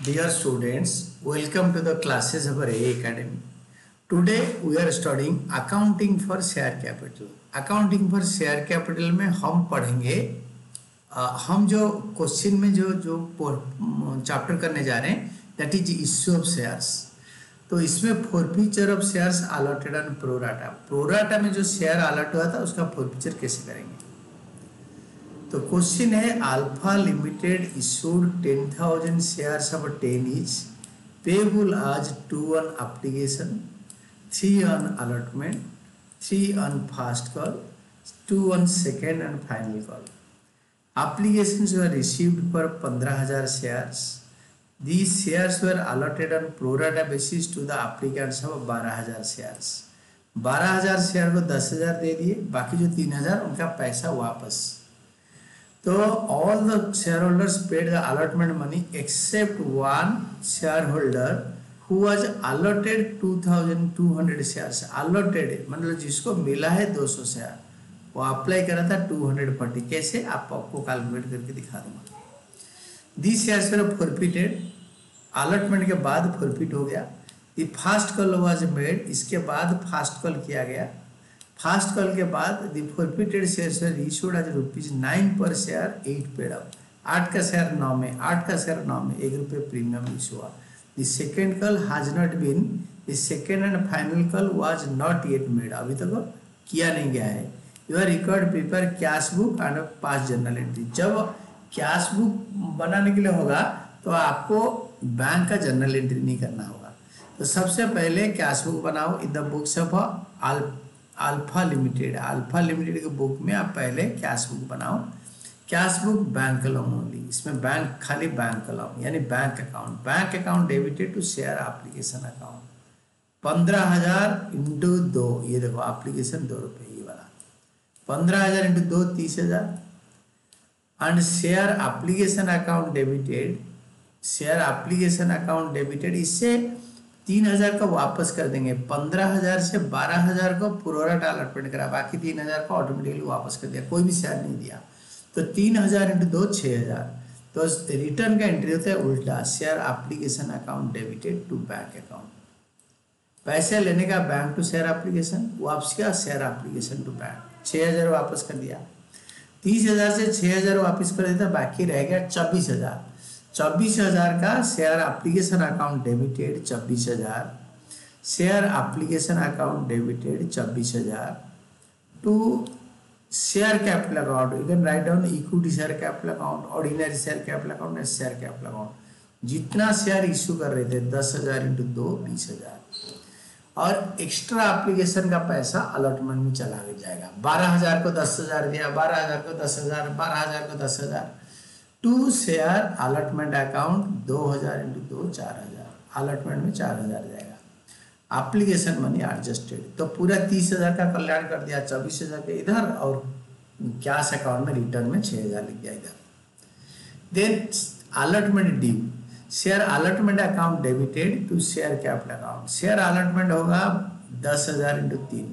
Dear students, welcome to the classes of our A Academy. Today we are studying accounting for share capital. Accounting for share capital में हम पढ़ेंगे हम जो question में जो chapter करने जा रहे हैं that is issue of shares. तो इसमें forfeiture of shares allotted and pro rata. Pro rata में जो शेयर अलॉट हुआ था उसका फॉरफीचर कैसे करेंगे। तो क्वेश्चन है alpha limited issued 10,000 shares of 10 each payable आज 2 on application, 3 on allotment, 3 on first call, 2 on second and final call. Applications were received for 15,000 shares. These shares were allotted on pro rata basis to the applicants of 12,000 shares. 12,000 share को 10,000 दे दिए, बाकी जो 3,000 उनका पैसा वापस। तो all the shareholders paid the allotment money except one shareholder who was allotted 2,200 shares. Allotted मतलब जिसको मिला है 200 शेयर, वो अप्लाई करा था 240। कैसे आपको कैलकुलेट करके दिखा दूंगा। This shares were forfeited, allotment के बाद फॉरफिट हो गया। The first call was made, इसके बाद फर्स्ट कॉल किया गया। फर्स्ट कॉल के बाद the forfeited shares were issued as ₹9 per share, 8 paid up. 8 का शेयर 9 में, 8 का शेयर 9 में, ₹1 प्रीमियम इशू हुआ। The second call has not been, the second and final call was not yet made, अभी तक किया नहीं गया है। Your record prepare cash book and pass journal entry. जब कैश बुक बनाने के लिए होगा तो आपको बैंक का जर्नल एंट्री नहीं करना होगा। तो सबसे पहले कैश बुक बनाओ in the books of Alpha Limited. Alpha Limited के बुक में आप पहले कैश बुक बनाओ। Cash book bank column only, इसमें बैंक खाली बैंक कॉलम यानी bank account. Bank account debited to share application account. 15,000 into 2, ये देखो एप्लीकेशन ₹2 ये वाला। 15,000 into 2 30,000 and share application account debited, share application account debited. इससे 3,000 का वापस कर देंगे। 15,000 से 12,000 को प्रोराटा अलॉटमेंट करा, बाकी 3,000 का ऑटोमेटिकली वापस कर दिया, कोई भी शेयर नहीं दिया। तो 3,000 इंटू 2 6,000। तो रिटर्न का एंट्री होता है उल्टा, share application account debited to bank account. पैसे लेने का बैंक टू शेयर एप्लीकेशन, वापसी का शेयर एप्लीकेशन टू बैंक। 6,000 वापस कर दिया। 30,000 से 6,000 वापस कर देता, बाकी रह गया 24,000। 24,000 का share application account debited 24,000, share application account debited 24,000 to share capital account. You can write down equity share capital account, ordinary share capital account and share capital account. जितना शेयर इश्यू कर रहे थे 10,000 इंटू 2 20,000, और extra application का पैसा allotment में चला जाएगा। 12,000 को 10,000 दिया, 12,000 को 10,000, 12,000 को 10,000 to share allotment account. 2,000 into 2 4,000, allotment में 4,000 जाएगा। एप्लीकेशन मनी एडजस्टेड, तो पूरा 30,000 का कल्याण कर दिया, 24,000 के इधर और कैश अकाउंट में रिटर्न में 6,000 लिख दिया इधर। Then allotment due, share allotment account debited to share capital account. Share allotment होगा 10,000 इंटू 3,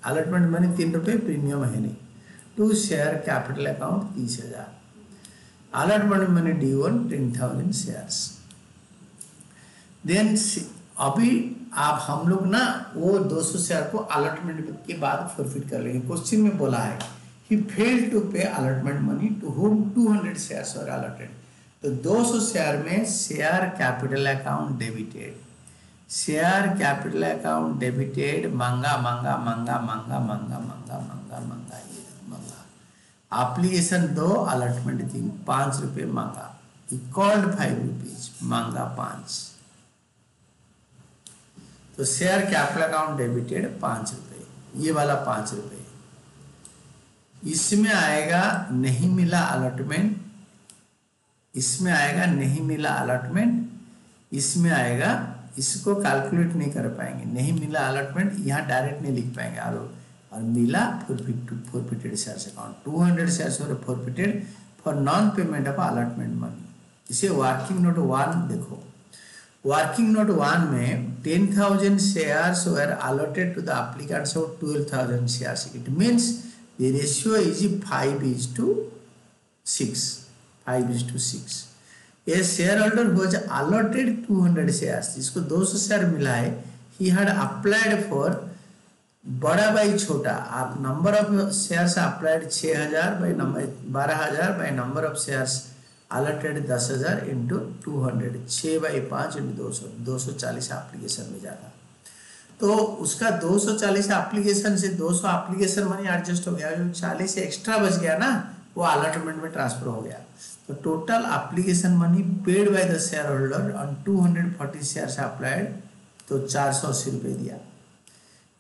अलॉटमेंट मनी ₹3 प्रीमियम है नहीं, to share capital account 30,000। Allotment money due on 10,000 shares. Then अभी आप हम लोग ना वो 200 शेयर को अलॉटमेंट के बाद फॉरफिट कर लेंगे। क्वेश्चन में बोला है he failed to pay allotment money to home 200 shares और अलॉटेड। तो 200 शेयर में share capital account debited, share capital account debited, मांगा मांगा मांगा मांगा मांगा मांगा मांगा मांगा, ये मांगा। एप्लीकेशन 2, अलॉटमेंट 3, ₹5 मांगा। कॉल्ड ₹5 मांगा 5। तो शेयर कैपिटल अकाउंट डेबिटेड ₹5, ये वाला ₹5। इसमें आएगा नहीं मिला अलॉटमेंट, इसमें आएगा नहीं मिला अलॉटमेंट, इसमें आएगा, इसको कैलकुलेट नहीं कर पाएंगे। नहीं मिला अलॉटमेंट यहाँ डायरेक्ट नहीं लिख पाएंगे। और मिला forfeited shares account 200 shares forfeited for non payment of allotment money. इसे वर्किंग नोट 1 देखो। वर्किंग नोट 1 में 10,000 shares were allotted to the applicants of 12,000 shares. It means the ratio is 5:6, 5:6। A share holder was allotted 200 shares, जिसको 200 share मिला है, he had applied for, बड़ा by छोटा, आप number of shares applied 6000 by number 12000 by number of shares allotted 10,000 into 200, 6 by 5 into 200, 240 application में जाता। तो उसका 240 एप्लीकेशन से 200 एप्लीकेशन मनी एडजस्ट हो गया, जो 40 एक्स्ट्रा बच गया ना, वो अलॉटमेंट में ट्रांसफर हो गया। तो total application money paid by the share holder on 240 shares applied, तो 480 रुपये दिया।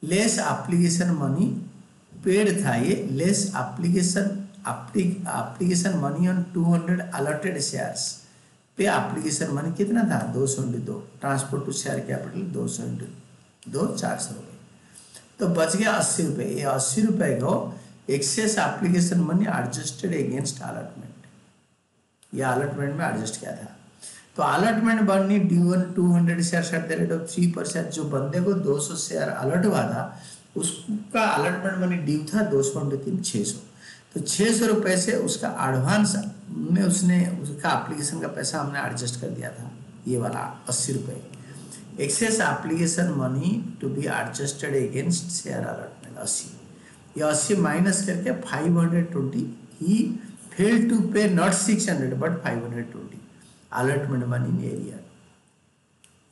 लेस एप्लीकेशन मनी पेड था ये, less application money on 200 allotted shares पे एप्लीकेशन मनी कितना था, 200 into 2, transport to share capital 200 into 2, 400 रुपये। तो बच गया 80 रुपये। ये 80 रुपये को excess application money adjusted against allotment, ये अलॉटमेंट में एडजस्ट किया था। तो allotment money due on 200 share at the rate of 3%, जो बंदे को 200 शेयर अलॉट हुआ था उसका अलॉटमेंट मनी ड्यू था 200 इंटू 3, 600। तो 600 रुपये से उसका एडवांस में उसने उसका एप्लीकेशन का पैसा हमने एडजस्ट कर दिया था, ये वाला 80 रुपये। Excess application money to be adjusted against share allotment 80, ये 80 माइनस करके 520, he fail to pay not 600 but 520 allotment money in arrear.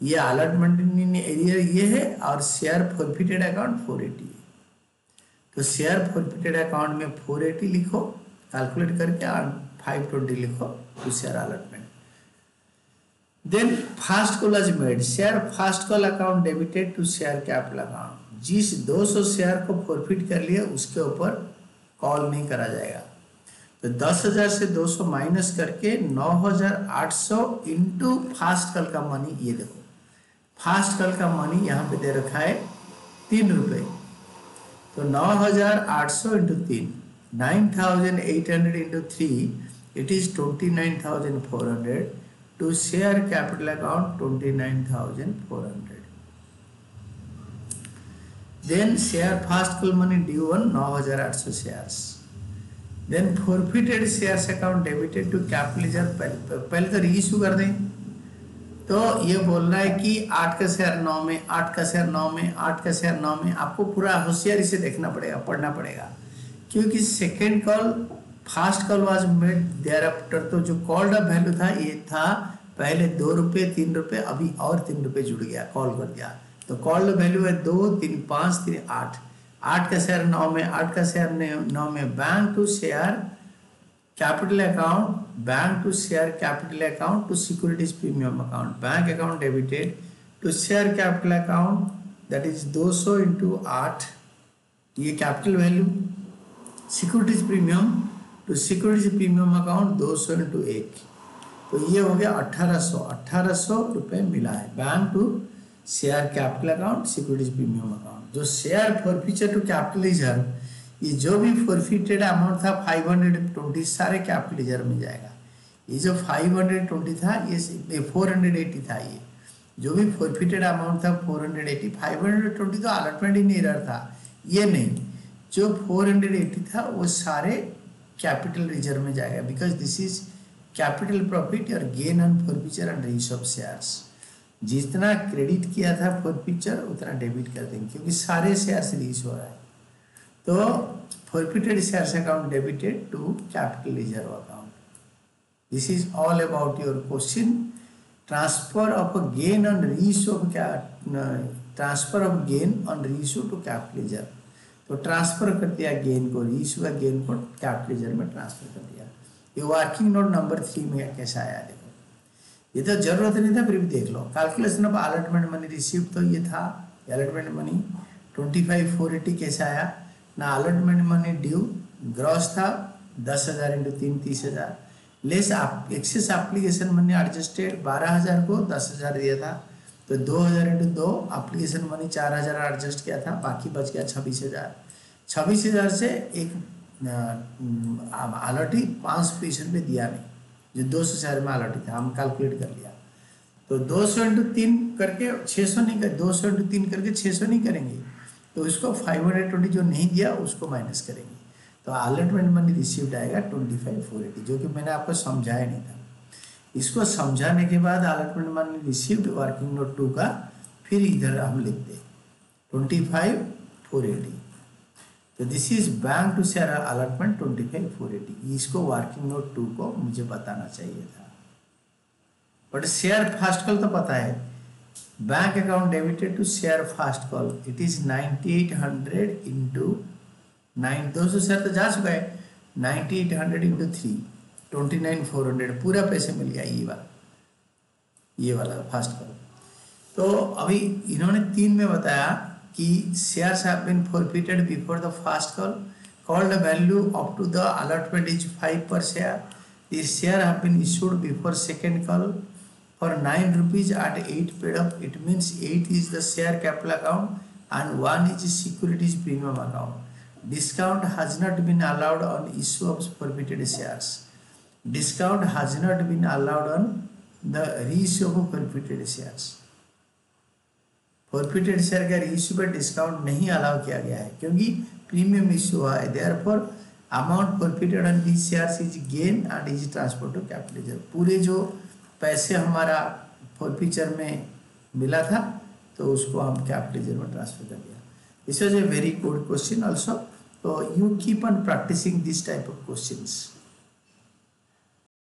ये अलॉटमेंट इन एरियर ये है, और शेयर फॉरफिटेड अकाउंट 480 है। तो शेयर फॉरफिटेड अकाउंट में 480 लिखो कैलकुलेट करके, और 520 लिखो to share allotment. Then first call is made, share first call account debited to share capital account. जिस 200 शेयर को फॉरफिट कर लिया उसके ऊपर कॉल नहीं करा जाएगा। तो 10,000 से 200 माइनस करके 9,800 इंटू फास्ट कॉल का मनी, ये देखो फास्ट कॉल का मनी यहाँ पे दे रखा है 3 रुपये। तो 9,800 into 3, 9,800 into 3, it is 29,400 to share capital account 29,400। Then share first call money due on 9,800 shares. Then forfeited shares account debited to capital reserve, पहले तो रीइश्यू कर दें। तो ये बोल रहा है कि 8 का शेयर 9 में, 8 का शेयर 9 में, 8 का शेयर 9 में, आपको पूरा होशियारी से देखना पड़ेगा, पढ़ना पड़ेगा, क्योंकि second call first call was made thereafter. तो जो कॉल्ड अप वैल्यू था ये था पहले 2 रुपये 3 रुपये, अभी और 3 रुपये जुड़ गया, कॉल कर दिया। तो कॉल्ड वैल्यू है 2 3 5 3 8, 8 का शेयर 9 में, 8 का शेयर 9 में, bank to share capital account, bank to share capital account to securities premium account, bank account debited to share capital account, that is 200 into 8, ये capital value, securities premium to securities premium account 200 into 1, तो ये हो गया 1800 रुपये मिला है bank to share capital account securities premium account. जो share forfeiture to capital reserve, ये जो भी फॉरफिटेड अमाउंट था 520 सारे कैपिटल रिजर्व में जाएगा। ये जो 520 था ये 480 था, ये जो भी फॉरफिटेड अमाउंट था 480, 520 तो अलॉटमेंट इन एरर था, ये नहीं, जो 480 था वो सारे कैपिटल रिजर्व में जाएगा, because this is capital profit और gain on forfeiture and reissue of shares. जितना क्रेडिट किया था फॉरफिचर उतना डेबिट कर देंगे, क्योंकि सारे शेयर्स रीइश्यू हो रहा है। तो forfeited shares account debited to capital reserve account. This is all about your question. Transfer of a gain on reissue of transfer of gain on reissue to capital reserve. तो transfer कर दिया gain को, reissue का gain को capital reserve में transfer कर दिया। ये वर्किंग नोट नंबर 3 में कैसा आया देखो, ये तो जरूरत नहीं था फिर भी देख लो। Calculation of allotment money receive, तो ये था अलॉटमेंट मनी 25,480 कैसे आया ना। अलॉटमेंट मनी ड्यू ग्रॉस था 10,000 into 3 30,000, less excess application money adjusted 12,000 को 10,000 दिया था, तो 2,000 इंटू 2 एप्लीकेशन मनी 4,000 एडजस्ट किया था, बाकी बच गया 26,000। 26,000 से एक अलॉटी 5% रुपये दिया नहीं, जो 200 शेयर में अलॉटी था, हम कैलकुलेट कर लिया। तो 200 इंटू 3 करके 600 नहीं कर, 200 इंटू 3 करके 600 नहीं करेंगे, तो इसको 520 जो नहीं दिया उसको माइनस करेंगे। तो अलॉटमेंट मनी रिसीव्ड आएगा 25,480, जो कि मैंने आपको समझाया नहीं था। इसको समझाने के बाद allotment money received working note 2 का फिर इधर हम लिखते 25,480। तो this is bank to share allotment 25,480। इसको वर्किंग नोट 2 को मुझे बताना चाहिए था, बट शेयर फर्स्ट कॉल तो पता है। Bank account debited to share first call, it is 9800 into 200 share तो जा चुका है, 9800 इंटू 3 29,400 पूरा पैसे मिल गया। ये वाला फर्स्ट कॉल। तो अभी इन्होंने 3 में बताया कि shares have been forfeited before the first call, called value up to the allotment is 5 per share, this share have been issued before second call for 9 rupees at 8 paid up. It means 8 is the share capital account and 1 is securities premium account. Discount has not been allowed on issue of forfeited shares. Discount has not been allowed on the reissue of forfeited shares. Forfeited share का reissue पर discount नहीं allow किया गया है क्योंकि premium issue हुआ है। Therefore amount forfeited on these shares is gain and is transferred to capital reserve. पूरे जो पैसे हमारा फॉरफीचर में मिला था तो उसको हम कैपिटल रिजर्व में ट्रांसफर कर दिया। This was a very good question also, तो you keep on practising this type of questions.